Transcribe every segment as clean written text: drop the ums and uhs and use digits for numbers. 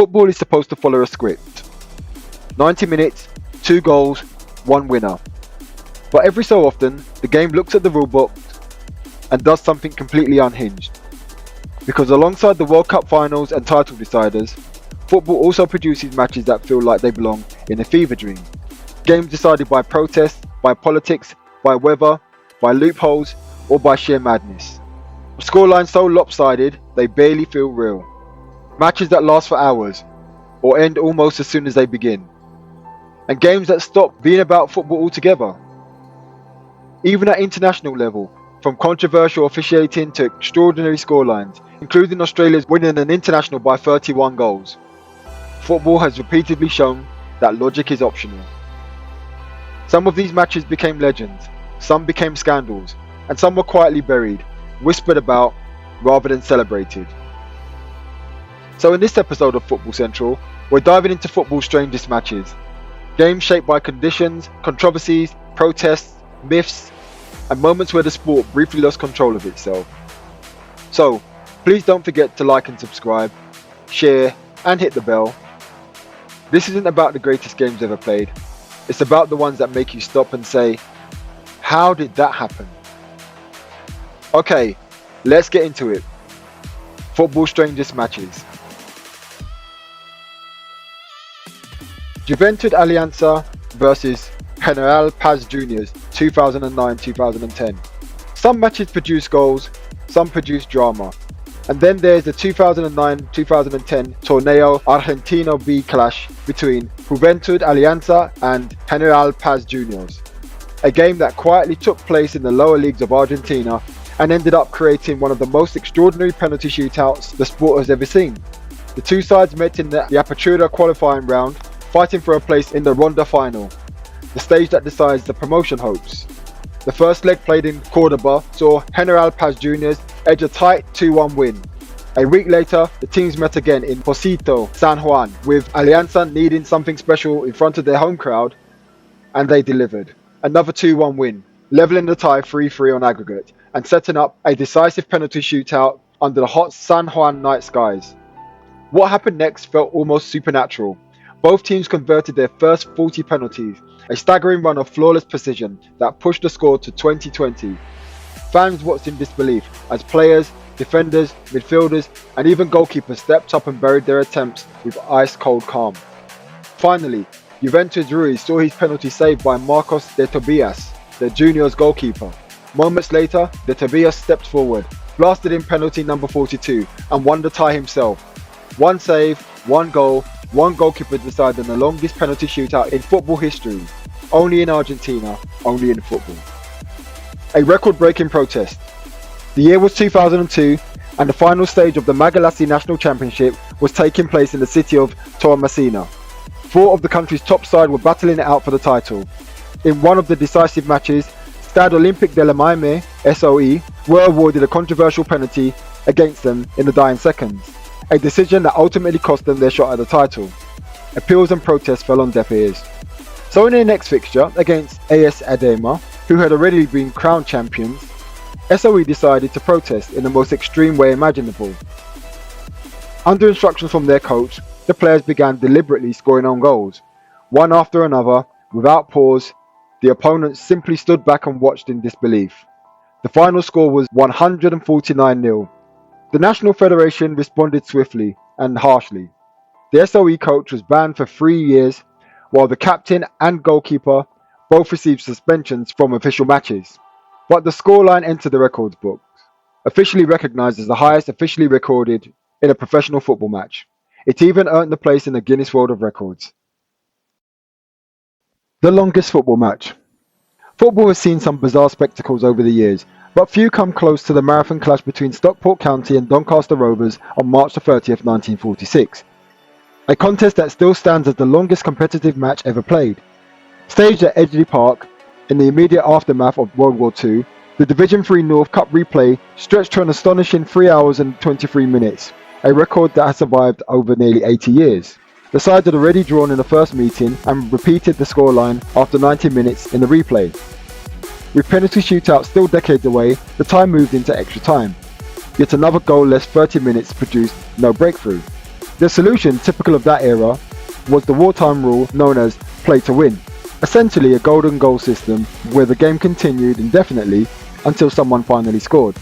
Football is supposed to follow a script. 90 minutes, 2 goals, 1 winner. But every so often, the game looks at the rulebook and does something completely unhinged. Because alongside the World Cup finals and title deciders, football also produces matches that feel like they belong in a fever dream. Games decided by protest, by politics, by weather, by loopholes, or by sheer madness. Scorelines so lopsided, they barely feel real. Matches that last for hours, or end almost as soon as they begin. And games that stop being about football altogether. Even at international level, from controversial officiating to extraordinary scorelines, including Australia's winning an international by 31 goals. Football has repeatedly shown that logic is optional. Some of these matches became legends, some became scandals, and some were quietly buried, whispered about, rather than celebrated. So in this episode of Football Central, we're diving into football's strangest matches. Games shaped by conditions, controversies, protests, myths, and moments where the sport briefly lost control of itself. So, please don't forget to like and subscribe, share, and hit the bell. This isn't about the greatest games ever played. It's about the ones that make you stop and say, how did that happen? Okay, let's get into it. Football's strangest matches. Juventud Alianza versus General Paz Juniors 2009-2010. Some matches produce goals, some produce drama. And then there's the 2009-2010 Torneo Argentino B clash between Juventud Alianza and General Paz Juniors. A game that quietly took place in the lower leagues of Argentina and ended up creating one of the most extraordinary penalty shootouts the sport has ever seen. The two sides met in the Apertura qualifying round, fighting for a place in the Ronda final, the stage that decides the promotion hopes. The first leg, played in Cordoba, saw General Paz Juniors edge a tight 2-1 win. A week later, the teams met again in Pocito, San Juan, with Alianza needing something special in front of their home crowd, and they delivered. Another 2-1 win, levelling the tie 3-3 on aggregate, and setting up a decisive penalty shootout under the hot San Juan night skies. What happened next felt almost supernatural. Both teams converted their first 40 penalties, a staggering run of flawless precision that pushed the score to 20-20. Fans watched in disbelief as players, defenders, midfielders, and even goalkeepers stepped up and buried their attempts with ice-cold calm. Finally, Juventus Ruiz saw his penalty saved by Marcos de Tobias, the juniors goalkeeper. Moments later, de Tobias stepped forward, blasted in penalty number 42, and won the tie himself. One save, one goal, one goalkeeper decided the longest penalty shootout in football history. Only in Argentina, only in football. A record-breaking protest. The year was 2002, and the final stage of the Magalassi National Championship was taking place in the city of Toamasina. 4 of the country's top side were battling it out for the title. In one of the decisive matches, Stade Olympique de la Maime, SOE, were awarded a controversial penalty against them in the dying seconds. A decision that ultimately cost them their shot at the title. Appeals and protests fell on deaf ears. So in their next fixture against AS Adema, who had already been crowned champions, SOE decided to protest in the most extreme way imaginable. Under instructions from their coach, the players began deliberately scoring own goals. One after another, without pause, the opponents simply stood back and watched in disbelief. The final score was 149-0. The National Federation responded swiftly and harshly. The SOE coach was banned for 3 years, while the captain and goalkeeper both received suspensions from official matches. But the scoreline entered the records books, officially recognised as the highest officially recorded in a professional football match. It even earned a place in the Guinness World of Records. The longest football match. Football has seen some bizarre spectacles over the years, but few come close to the marathon clash between Stockport County and Doncaster Rovers on March 30th, 1946. A contest that still stands as the longest competitive match ever played. Staged at Edgeley Park, in the immediate aftermath of World War II, the Division 3 North Cup replay stretched to an astonishing 3 hours and 23 minutes, a record that has survived over nearly 80 years. The sides had already drawn in the first meeting and repeated the scoreline after 90 minutes in the replay. With penalty shootouts still decades away, the time moved into extra time. Yet another goal-less 30 minutes produced no breakthrough. The solution, typical of that era, was the wartime rule known as play to win, essentially a golden goal system where the game continued indefinitely until someone finally scored.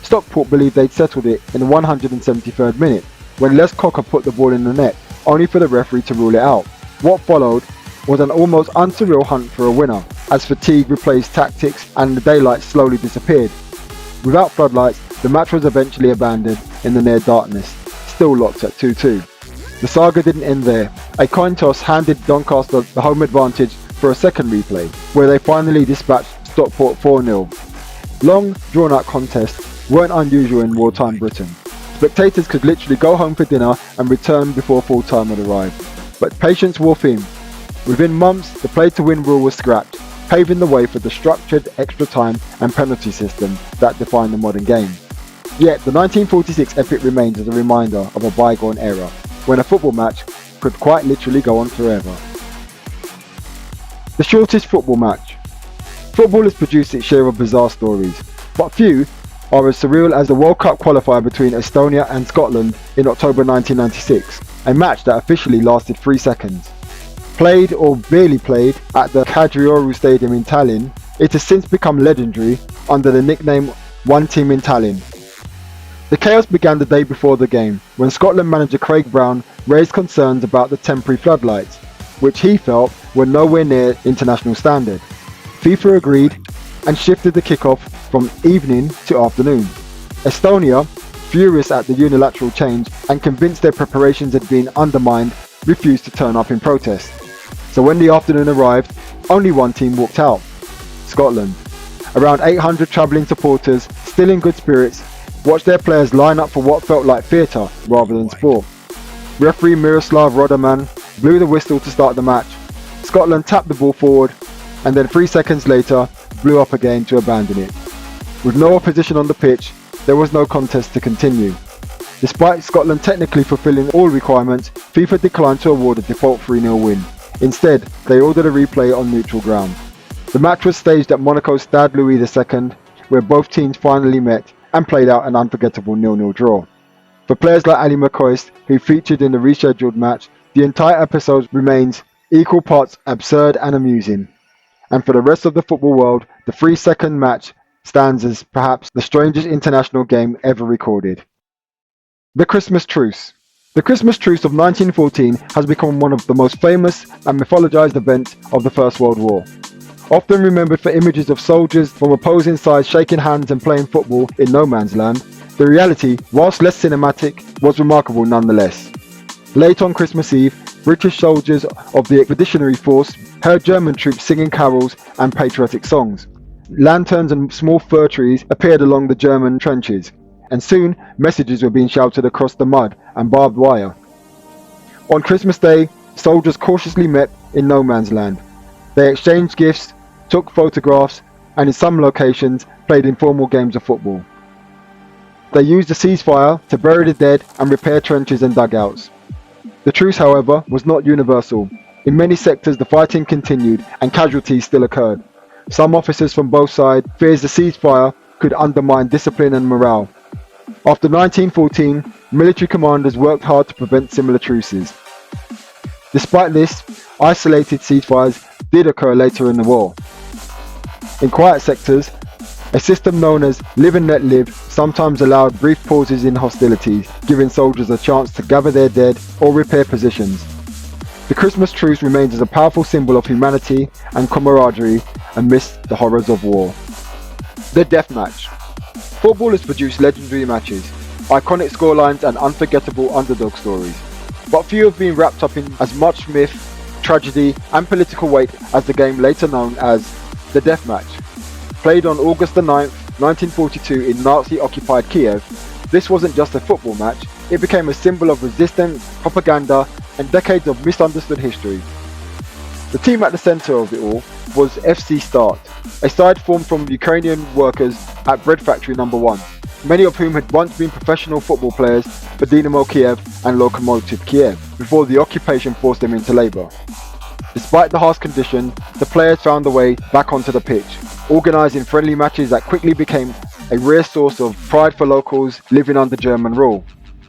Stockport believed they'd settled it in the 173rd minute when Les Cocker put the ball in the net, only for the referee to rule it out. What followed was an almost unsurreal hunt for a winner, as fatigue replaced tactics and the daylight slowly disappeared. Without floodlights, the match was eventually abandoned in the near darkness, still locked at 2-2. The saga didn't end there. A coin toss handed Doncaster the home advantage for a second replay, where they finally dispatched Stockport 4-0. Long, drawn-out contests weren't unusual in wartime Britain. Spectators could literally go home for dinner and return before full time would arrive. But patience wore thin. Within months, the play-to-win rule was scrapped, paving the way for the structured extra time and penalty system that defined the modern game. Yet, the 1946 epic remains as a reminder of a bygone era, when a football match could quite literally go on forever. The shortest football match. Football has produced its share of bizarre stories, but few are as surreal as the World Cup qualifier between Estonia and Scotland in October 1996, a match that officially lasted 3 seconds. Played or barely played at the Kadrioru Stadium in Tallinn, it has since become legendary under the nickname One Team in Tallinn. The chaos began the day before the game, when Scotland manager Craig Brown raised concerns about the temporary floodlights, which he felt were nowhere near international standard. FIFA agreed and shifted the kickoff from evening to afternoon. Estonia, furious at the unilateral change and convinced their preparations had been undermined, refused to turn up in protest. So when the afternoon arrived, only one team walked out: Scotland. Around 800 travelling supporters, still in good spirits, watched their players line up for what felt like theatre rather than sport. Referee Miroslav Roderman blew the whistle to start the match. Scotland tapped the ball forward and then 3 seconds later blew up again to abandon it. With no opposition on the pitch, there was no contest to continue. Despite Scotland technically fulfilling all requirements, FIFA declined to award a default 3-0 win. Instead, they ordered a replay on neutral ground. The match was staged at Monaco's Stade Louis II, where both teams finally met and played out an unforgettable 0-0 draw. For players like Ali McCoist, who featured in the rescheduled match, the entire episode remains equal parts absurd and amusing. And for the rest of the football world, the 3-second match stands as perhaps the strangest international game ever recorded. The Christmas Truce. The Christmas Truce of 1914 has become one of the most famous and mythologized events of the First World War. Often remembered for images of soldiers from opposing sides shaking hands and playing football in no man's land, the reality, whilst less cinematic, was remarkable nonetheless. Late on Christmas Eve, British soldiers of the Expeditionary Force heard German troops singing carols and patriotic songs. Lanterns and small fir trees appeared along the German trenches, and soon messages were being shouted across the mud and barbed wire. On Christmas Day, soldiers cautiously met in no man's land. They exchanged gifts, took photographs, and in some locations played informal games of football. They used a ceasefire to bury the dead and repair trenches and dugouts. The truce, however, was not universal. In many sectors the fighting continued and casualties still occurred. Some officers from both sides feared the ceasefire could undermine discipline and morale. After 1914, military commanders worked hard to prevent similar truces. Despite this, isolated ceasefires did occur later in the war. In quiet sectors, a system known as live and let live sometimes allowed brief pauses in hostilities, giving soldiers a chance to gather their dead or repair positions. The Christmas truce remains as a powerful symbol of humanity and camaraderie amidst the horrors of war. The Death Match. Football has produced legendary matches, iconic scorelines and unforgettable underdog stories, but few have been wrapped up in as much myth, tragedy and political weight as the game later known as the Death Match. Played on August the 9th, 1942 in Nazi-occupied Kiev, this wasn't just a football match, it became a symbol of resistance, propaganda and decades of misunderstood history. The team at the centre of it all was FC Start, a side formed from Ukrainian workers at Bread Factory No. 1, many of whom had once been professional football players for Dynamo Kiev and Lokomotiv Kiev, before the occupation forced them into labour. Despite the harsh conditions, the players found their way back onto the pitch, organising friendly matches that quickly became a rare source of pride for locals living under German rule.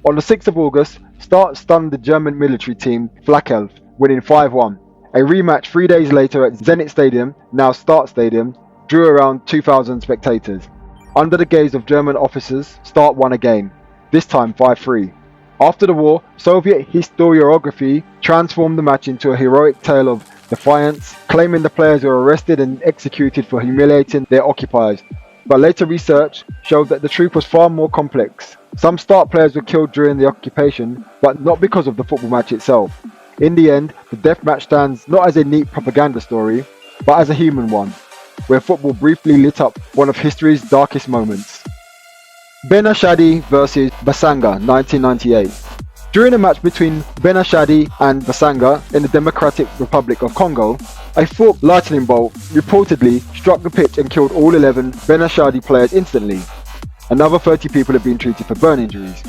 On the 6th of August, start stunned the German military team Flakelf, winning 5-1. A rematch 3 days later at Zenit Stadium, now Start Stadium, drew around 2,000 spectators. Under the gaze of German officers, Start won again, this time 5-3. After the war, Soviet historiography transformed the match into a heroic tale of defiance, claiming the players were arrested and executed for humiliating their occupiers. But later research showed that the truth was far more complex. Some Start players were killed during the occupation, but not because of the football match itself. In the end, the death match stands not as a neat propaganda story, but as a human one, where football briefly lit up one of history's darkest moments. Benashadi versus Basanga, 1998. During a match between Benashadi and Basanga in the Democratic Republic of Congo, a forked lightning bolt reportedly struck the pitch and killed all 11 Benashadi players instantly. Another 30 people have been treated for burn injuries.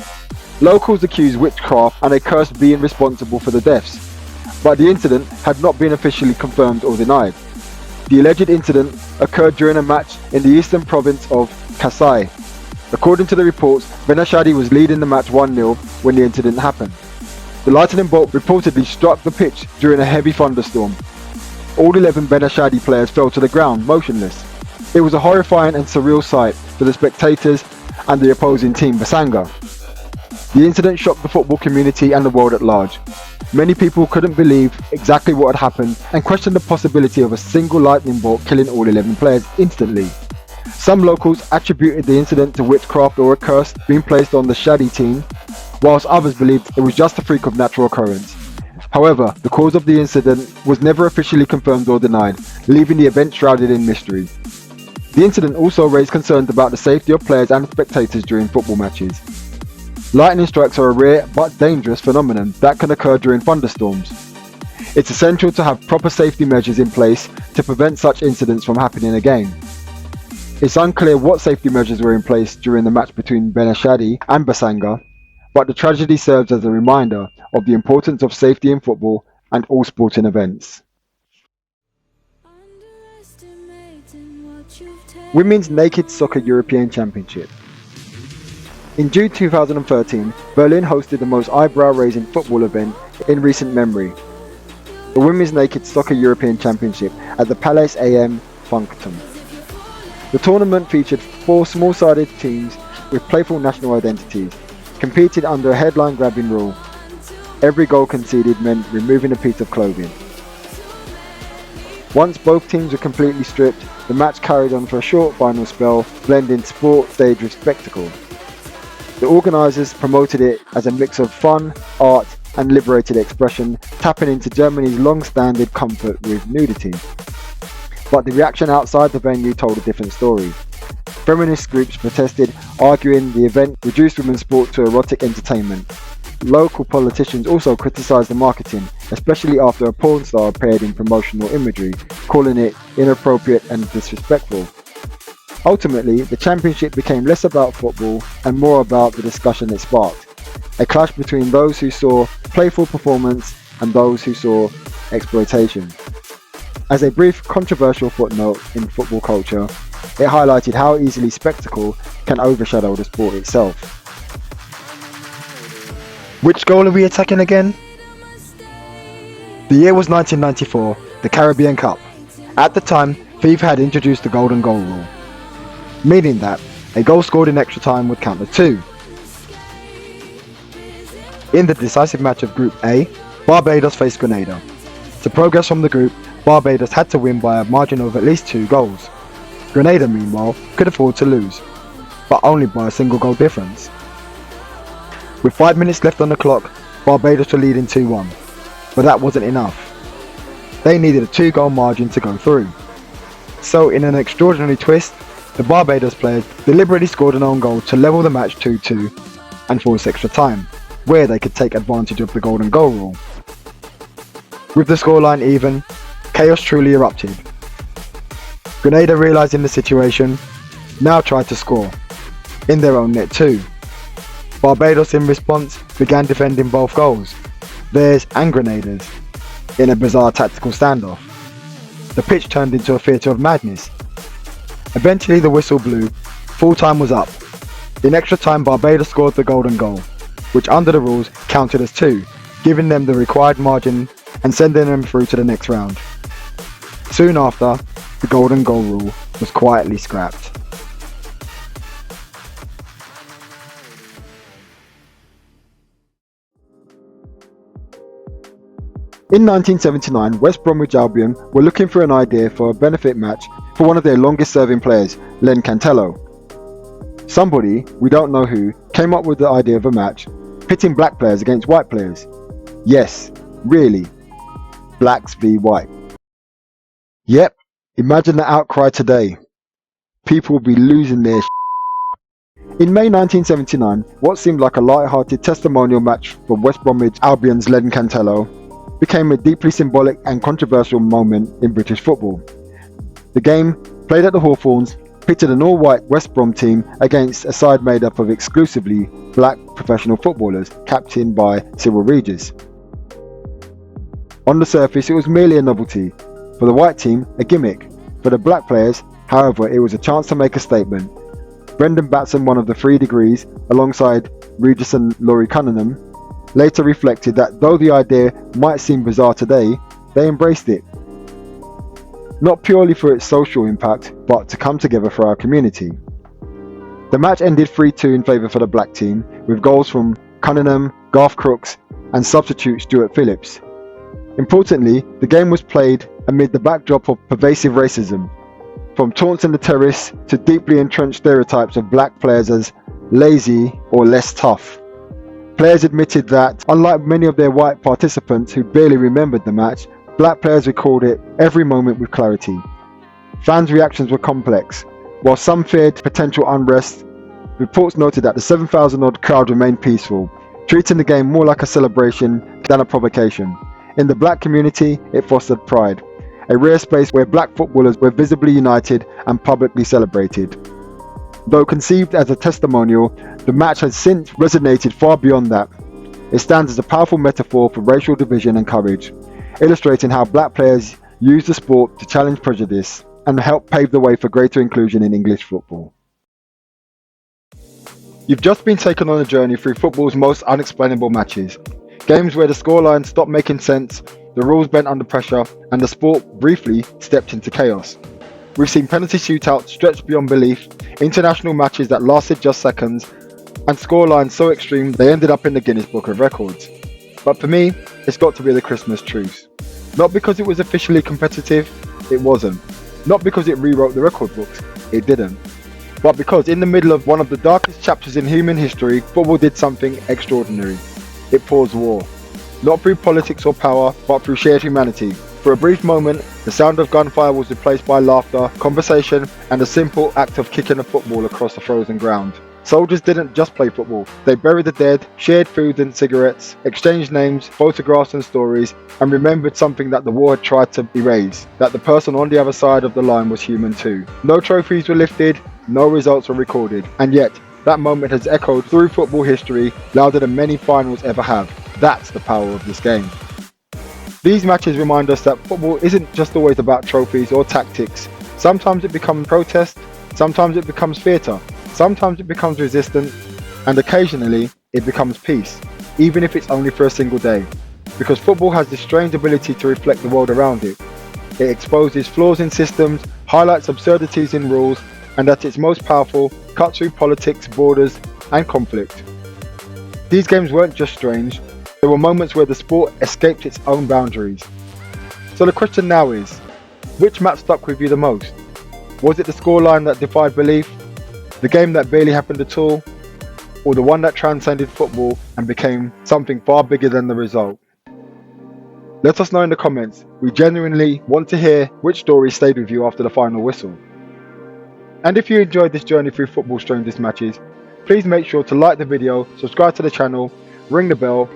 Locals accused witchcraft and a curse being responsible for the deaths, but the incident had not been officially confirmed or denied. The alleged incident occurred during a match in the eastern province of Kasai. According to the reports, Benashadi was leading the match 1-0 when the incident happened. The lightning bolt reportedly struck the pitch during a heavy thunderstorm. All 11 Benashadi players fell to the ground, motionless. It was a horrifying and surreal sight for the spectators and the opposing team, Basanga. The incident shocked the football community and the world at large. Many people couldn't believe exactly what had happened and questioned the possibility of a single lightning bolt killing all 11 players instantly. Some locals attributed the incident to witchcraft or a curse being placed on the Shadi team, whilst others believed it was just a freak of natural occurrence. However, the cause of the incident was never officially confirmed or denied, leaving the event shrouded in mystery. The incident also raised concerns about the safety of players and spectators during football matches. Lightning strikes are a rare but dangerous phenomenon that can occur during thunderstorms. It's essential to have proper safety measures in place to prevent such incidents from happening again. It's unclear what safety measures were in place during the match between Benashadi and Basanga, but the tragedy serves as a reminder of the importance of safety in football and all sporting events. Women's Naked Soccer European Championship. In June 2013, Berlin hosted the most eyebrow-raising football event in recent memory, the Women's Naked Soccer European Championship at the Palais AM Funkturm. The tournament featured 4 small-sided teams with playful national identities, competed under a headline-grabbing rule. Every goal conceded meant removing a piece of clothing. Once both teams were completely stripped, the match carried on for a short final spell, blending sport stage with spectacle. The organisers promoted it as a mix of fun, art and liberated expression, tapping into Germany's long-standing comfort with nudity. But the reaction outside the venue told a different story. Feminist groups protested, arguing the event reduced women's sport to erotic entertainment. Local politicians also criticised the marketing, especially after a porn star appeared in promotional imagery, calling it inappropriate and disrespectful. Ultimately, the championship became less about football and more about the discussion it sparked. A clash between those who saw playful performance and those who saw exploitation. As a brief controversial footnote in football culture, it highlighted how easily spectacle can overshadow the sport itself. Which goal are we attacking again? The year was 1994, the Caribbean Cup. At the time, FIFA had introduced the golden goal rule, meaning that a goal scored in extra time would count as 2. In the decisive match of Group A, Barbados faced Grenada. To progress from the group, Barbados had to win by a margin of at least 2 goals. Grenada, meanwhile, could afford to lose, but only by a single goal difference. With 5 minutes left on the clock, Barbados were leading 2-1, but that wasn't enough. They needed a 2-goal margin to go through. So in an extraordinary twist, the Barbados players deliberately scored an own goal to level the match 2-2 and force extra time, where they could take advantage of the golden goal rule. With the scoreline even, chaos truly erupted. Grenada, realising the situation, now tried to score, in their own net too. Barbados in response began defending both goals, theirs and Grenada's, in a bizarre tactical standoff. The pitch turned into a theatre of madness. Eventually the whistle blew, full time was up. In extra time Barbados scored the golden goal. which under the rules counted as 2, giving them the required margin and sending them through to the next round. Soon after, the golden goal rule was quietly scrapped. In 1979, West Bromwich Albion were looking for an idea for a benefit match for one of their longest serving players, Len Cantello. Somebody, we don't know who, came up with the idea of a match pitting black players against white players. Yes, really, blacks v white. Yep, imagine the outcry today. People will be losing their In May 1979, what seemed like a light-hearted testimonial match for West Bromwich Albion's Len Cantello became a deeply symbolic and controversial moment in British football. The game, played at the Hawthorns, pitted an all-white West Brom team against a side made up of exclusively black professional footballers, captained by Cyril Regis. On the surface, it was merely a novelty. For the white team, a gimmick. For the black players, however, it was a chance to make a statement. Brendan Batson, one of the 3 degrees, alongside Regis and Laurie Cunningham, later reflected that though the idea might seem bizarre today, they embraced it. Not purely for its social impact, but to come together for our community. The match ended 3-2 in favour for the black team, with goals from Cunningham, Garth Crooks and substitute Stuart Phillips. Importantly, the game was played amid the backdrop of pervasive racism, from taunts in the terrace to deeply entrenched stereotypes of black players as lazy or less tough. Players admitted that, unlike many of their white participants who barely remembered the match, black players recalled it every moment with clarity. Fans' reactions were complex. While some feared potential unrest, reports noted that the 7,000-odd crowd remained peaceful, treating the game more like a celebration than a provocation. In the black community, it fostered pride, a rare space where black footballers were visibly united and publicly celebrated. Though conceived as a testimonial, the match has since resonated far beyond that. It stands as a powerful metaphor for racial division and courage, illustrating how black players use the sport to challenge prejudice and help pave the way for greater inclusion in English football. You've just been taken on a journey through football's most unexplainable matches. Games where the scoreline stopped making sense, the rules bent under pressure, and the sport briefly stepped into chaos. We've seen penalty shootouts stretched beyond belief, international matches that lasted just seconds, and scorelines so extreme they ended up in the Guinness Book of Records. But for me, it's got to be the Christmas Truce. Not because it was officially competitive, it wasn't. Not because it rewrote the record books, it didn't. But because in the middle of one of the darkest chapters in human history, football did something extraordinary. It paused war. Not through politics or power, but through shared humanity. For a brief moment, the sound of gunfire was replaced by laughter, conversation, and the simple act of kicking a football across the frozen ground. Soldiers didn't just play football, they buried the dead, shared food and cigarettes, exchanged names, photographs and stories, and remembered something that the war had tried to erase, that the person on the other side of the line was human too. No trophies were lifted, no results were recorded, and yet, that moment has echoed through football history louder than many finals ever have. That's the power of this game. These matches remind us that football isn't just always about trophies or tactics. Sometimes it becomes protest, sometimes it becomes theatre, sometimes it becomes resistance, and occasionally it becomes peace, even if it's only for a single day. Because football has this strange ability to reflect the world around it. It exposes flaws in systems, highlights absurdities in rules, and at its most powerful, cuts through politics, borders, and conflict. These games weren't just strange, there were moments where the sport escaped its own boundaries. So the question now is, which match stuck with you the most? Was it the scoreline that defied belief, the game that barely happened at all, or the one that transcended football and became something far bigger than the result? Let us know in the comments. We genuinely want to hear which story stayed with you after the final whistle. And if you enjoyed this journey through football's strangest matches, please make sure to like the video, subscribe to the channel, ring the bell,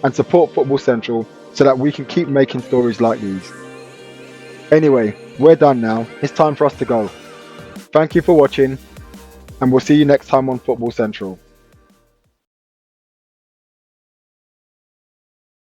and support Football Central so that we can keep making stories like these. Anyway, we're done now. It's time for us to go. Thank you for watching, and we'll see you next time on Football Central.